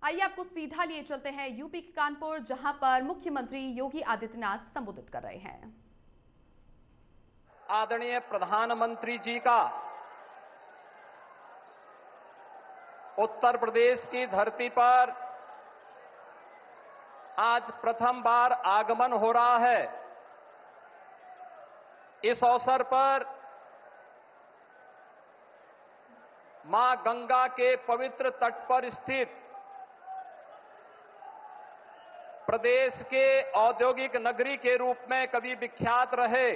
आइए आपको सीधा लिए चलते हैं यूपी के कानपुर, जहां पर मुख्यमंत्री योगी आदित्यनाथ संबोधित कर रहे हैं। आदरणीय प्रधानमंत्री जी का उत्तर प्रदेश की धरती पर आज प्रथम बार आगमन हो रहा है। इस अवसर पर मां गंगा के पवित्र तट पर स्थित प्रदेश के औद्योगिक नगरी के रूप में कभी विख्यात रहे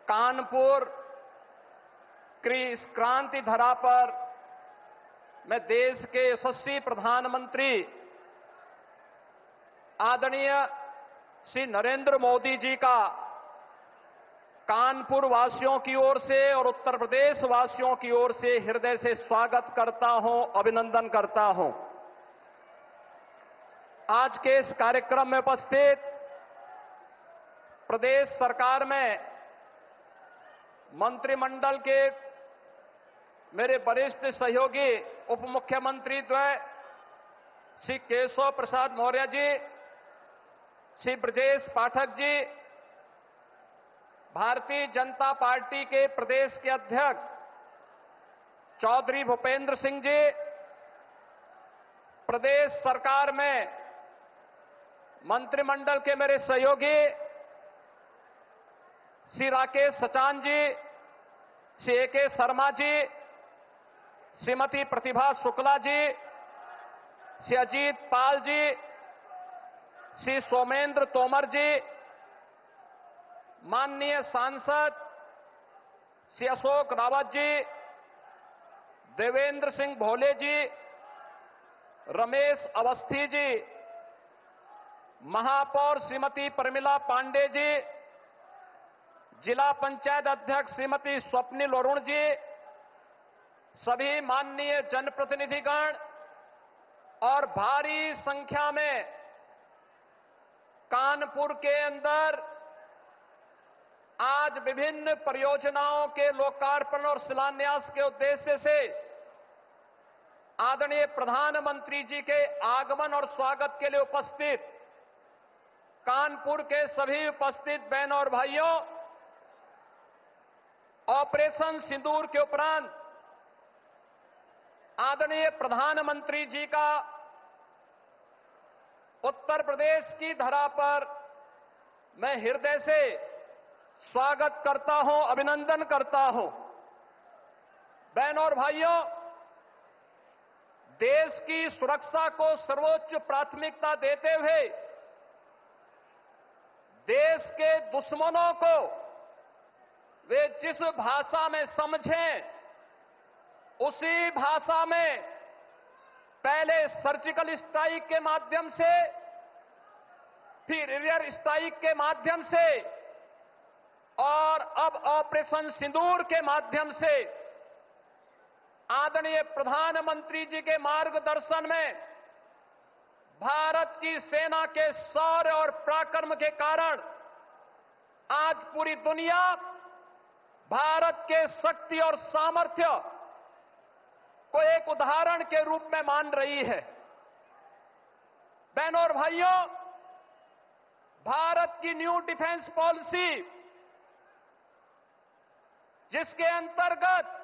कानपुर की क्रांति धरा पर मैं देश के यशस्वी प्रधानमंत्री आदरणीय श्री नरेंद्र मोदी जी का कानपुर वासियों की ओर से और उत्तर प्रदेश वासियों की ओर से हृदय से स्वागत करता हूं, अभिनंदन करता हूं। आज के इस कार्यक्रम में उपस्थित प्रदेश सरकार में मंत्रिमंडल के मेरे वरिष्ठ सहयोगी उप मुख्यमंत्री द्वय श्री केशव प्रसाद मौर्य जी, श्री ब्रजेश पाठक जी, भारतीय जनता पार्टी के प्रदेश के अध्यक्ष चौधरी भूपेंद्र सिंह जी, प्रदेश सरकार में मंत्रिमंडल के मेरे सहयोगी श्री राकेश सचान जी, श्री ए.के. शर्मा जी, श्रीमती प्रतिभा शुक्ला जी, श्री अजीत पाल जी, श्री सोमेंद्र तोमर जी, माननीय सांसद श्री अशोक रावत जी, देवेंद्र सिंह भोले जी, रमेश अवस्थी जी, महापौर श्रीमती प्रमिला पांडे जी, जिला पंचायत अध्यक्ष श्रीमती स्वप्निल अरुण जी, सभी माननीय जनप्रतिनिधिगण और भारी संख्या में कानपुर के अंदर आज विभिन्न परियोजनाओं के लोकार्पण और शिलान्यास के उद्देश्य से आदरणीय प्रधानमंत्री जी के आगमन और स्वागत के लिए उपस्थित कानपुर के सभी उपस्थित बहनों और भाइयों, ऑपरेशन सिंदूर के उपरांत आदरणीय प्रधानमंत्री जी का उत्तर प्रदेश की धरा पर मैं हृदय से स्वागत करता हूं, अभिनंदन करता हूं। बहनों और भाइयों, देश की सुरक्षा को सर्वोच्च प्राथमिकता देते हुए देश के दुश्मनों को वे जिस भाषा में समझें उसी भाषा में पहले सर्जिकल स्ट्राइक के माध्यम से, फिर एरियर स्ट्राइक के माध्यम से और अब ऑपरेशन सिंदूर के माध्यम से आदरणीय प्रधानमंत्री जी के मार्गदर्शन में भारत की सेना के शौर्य और पराक्रम के कारण आज पूरी दुनिया भारत के शक्ति और सामर्थ्य को एक उदाहरण के रूप में मान रही है। बहनों और भाइयों, भारत की न्यू डिफेंस पॉलिसी, जिसके अंतर्गत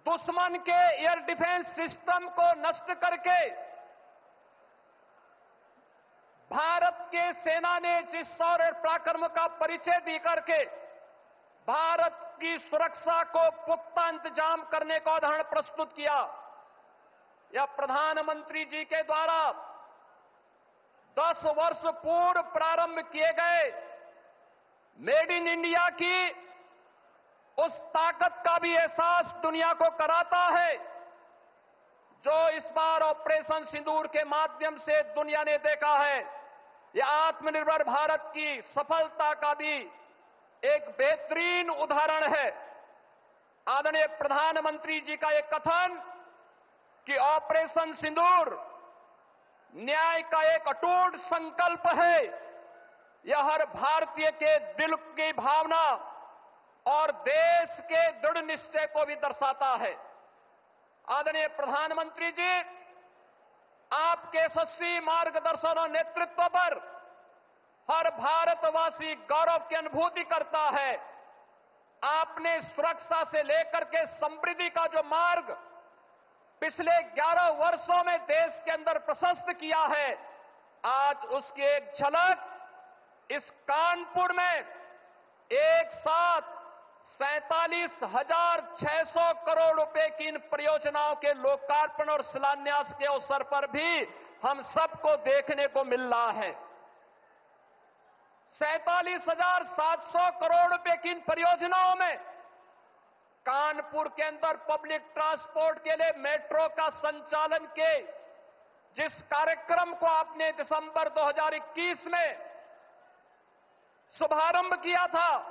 दुश्मन के एयर डिफेंस सिस्टम को नष्ट करके भारत के सेना ने जिस शौर्य और पराक्रम का परिचय दी करके भारत की सुरक्षा को पुख्ता इंतजाम करने का उदाहरण प्रस्तुत किया, यह प्रधानमंत्री जी के द्वारा 10 वर्ष पूर्व प्रारंभ किए गए मेड इन इंडिया की उस ताकत का भी एहसास दुनिया को कराता है, जो इस बार ऑपरेशन सिंदूर के माध्यम से दुनिया ने देखा है। यह आत्मनिर्भर भारत की सफलता का भी एक बेहतरीन उदाहरण है। आदरणीय प्रधानमंत्री जी का एक कथन कि ऑपरेशन सिंदूर न्याय का एक अटूट संकल्प है, यह हर भारतीय के दिल की भावना और देश के दृढ़ निश्चय को भी दर्शाता है। आदरणीय प्रधानमंत्री जी, आपके यशस्वी मार्गदर्शन और नेतृत्व पर हर भारतवासी गौरव की अनुभूति करता है। आपने सुरक्षा से लेकर के समृद्धि का जो मार्ग पिछले 11 वर्षों में देश के अंदर प्रशस्त किया है, आज उसकी एक झलक इस कानपुर में एक साथ 47,600 करोड़ रुपए की इन परियोजनाओं के लोकार्पण और शिलान्यास के अवसर पर भी हम सबको देखने को मिल रहा है। 47,700 करोड़ रुपए की इन परियोजनाओं में कानपुर के अंदर पब्लिक ट्रांसपोर्ट के लिए मेट्रो का संचालन के जिस कार्यक्रम को आपने दिसंबर 2021 में शुभारंभ किया था,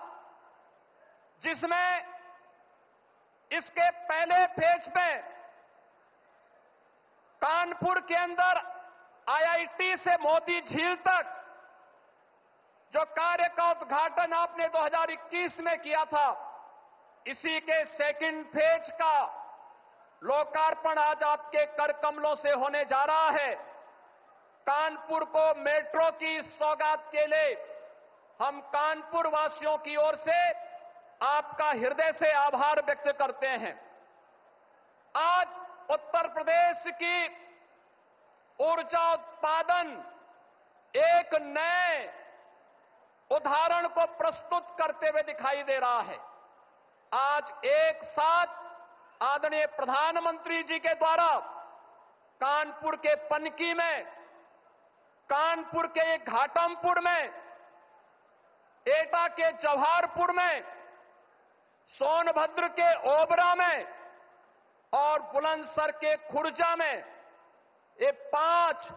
जिसमें इसके पहले फेज में कानपुर के अंदर आईआईटी से मोती झील तक जो कार्य का उद्घाटन आपने 2021 में किया था, इसी के सेकंड फेज का लोकार्पण आज आपके कर कमलों से होने जा रहा है। कानपुर को मेट्रो की सौगात के लिए हम कानपुर वासियों की ओर से आपका हृदय से आभार व्यक्त करते हैं। आज उत्तर प्रदेश की ऊर्जा उत्पादन एक नए उदाहरण को प्रस्तुत करते हुए दिखाई दे रहा है। आज एक साथ आदरणीय प्रधानमंत्री जी के द्वारा कानपुर के पनकी में, कानपुर के घाटमपुर में, एटा के जवाहरपुर में, सोनभद्र के ओबरा में और बुलंदशहर के खुर्जा में ये 5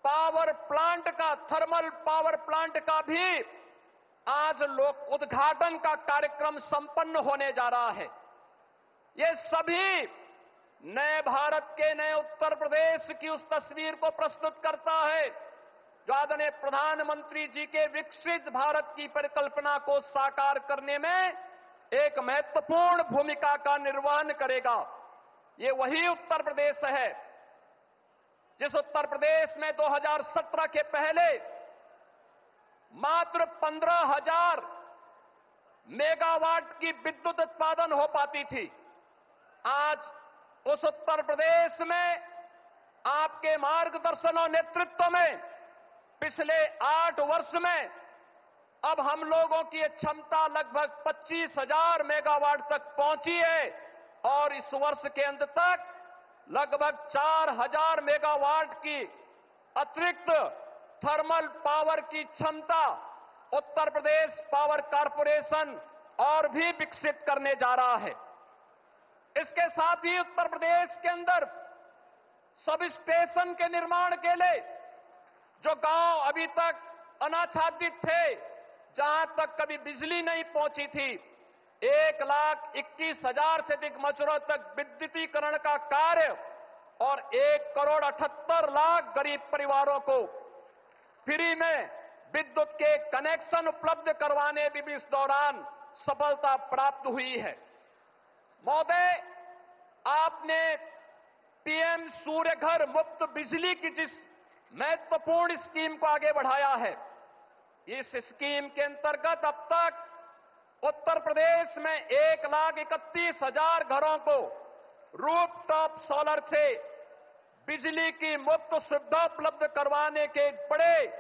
पावर प्लांट का, थर्मल पावर प्लांट का भी आज लोक उद्घाटन का कार्यक्रम संपन्न होने जा रहा है। ये सभी नए भारत के, नए उत्तर प्रदेश की उस तस्वीर को प्रस्तुत करता है जो आदरणीय प्रधानमंत्री जी के विकसित भारत की परिकल्पना को साकार करने में एक महत्वपूर्ण भूमिका का निर्वहन करेगा। ये वही उत्तर प्रदेश है जिस उत्तर प्रदेश में 2017 के पहले मात्र 15,000 मेगावाट की विद्युत उत्पादन हो पाती थी। आज उस उत्तर प्रदेश में आपके मार्गदर्शन और नेतृत्व में पिछले 8 वर्ष में अब हम लोगों की ये क्षमता लगभग 25,000 मेगावाट तक पहुंची है और इस वर्ष के अंत तक लगभग 4,000 मेगावाट की अतिरिक्त थर्मल पावर की क्षमता उत्तर प्रदेश पावर कॉर्पोरेशन और भी विकसित करने जा रहा है। इसके साथ ही उत्तर प्रदेश के अंदर सब स्टेशन के निर्माण के लिए जो गांव अभी तक अनाच्छादित थे, जहां तक कभी बिजली नहीं पहुंची थी, 1,21,000 से अधिक मजरों तक विद्युतीकरण का कार्य और 1,78,00,000 गरीब परिवारों को फ्री में विद्युत के कनेक्शन उपलब्ध करवाने भी इस दौरान सफलता प्राप्त हुई है। महोदय, आपने पीएम सूर्य घर मुफ्त बिजली की जिस महत्वपूर्ण स्कीम को आगे बढ़ाया है, इस स्कीम के अंतर्गत अब तक उत्तर प्रदेश में 1,31,000 घरों को रूफटॉप सोलर से बिजली की मुफ्त सुविधा उपलब्ध करवाने के बड़े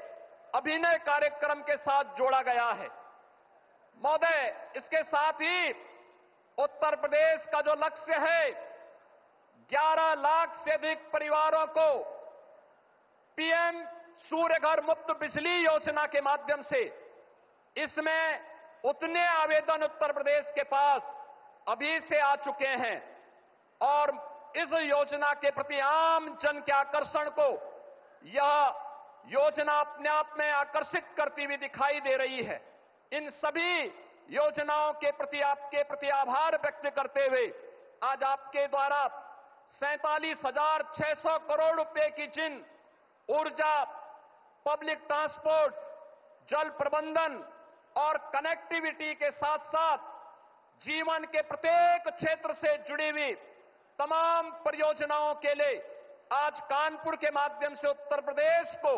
अभिनव कार्यक्रम के साथ जोड़ा गया है। महोदय, इसके साथ ही उत्तर प्रदेश का जो लक्ष्य है 11 लाख से अधिक परिवारों को पीएम सूर्य घर मुफ्त बिजली योजना के माध्यम से, इसमें उतने आवेदन उत्तर प्रदेश के पास अभी से आ चुके हैं और इस योजना के प्रति आम जन के आकर्षण को यह योजना अपने आप में आकर्षित करती हुई दिखाई दे रही है। इन सभी योजनाओं के प्रति आपके प्रति आभार व्यक्त करते हुए आज आपके द्वारा 47,600 करोड़ रुपए की जिन ऊर्जा, पब्लिक ट्रांसपोर्ट, जल प्रबंधन और कनेक्टिविटी के साथ साथ जीवन के प्रत्येक क्षेत्र से जुड़ी हुई तमाम परियोजनाओं के लिए आज कानपुर के माध्यम से उत्तर प्रदेश को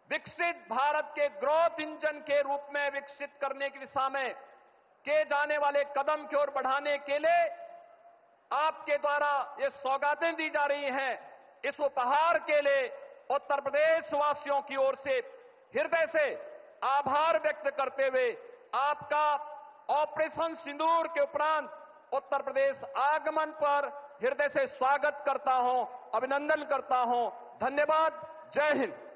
विकसित भारत के ग्रोथ इंजन के रूप में विकसित करने की दिशा में किए जाने वाले कदम की ओर बढ़ाने के लिए आपके द्वारा ये सौगातें दी जा रही हैं। इस उपहार के लिए उत्तर प्रदेश वासियों की ओर से हृदय से आभार व्यक्त करते हुए आपका ऑपरेशन सिंदूर के उपरांत उत्तर प्रदेश आगमन पर हृदय से स्वागत करता हूं, अभिनंदन करता हूं। धन्यवाद। जय हिंद।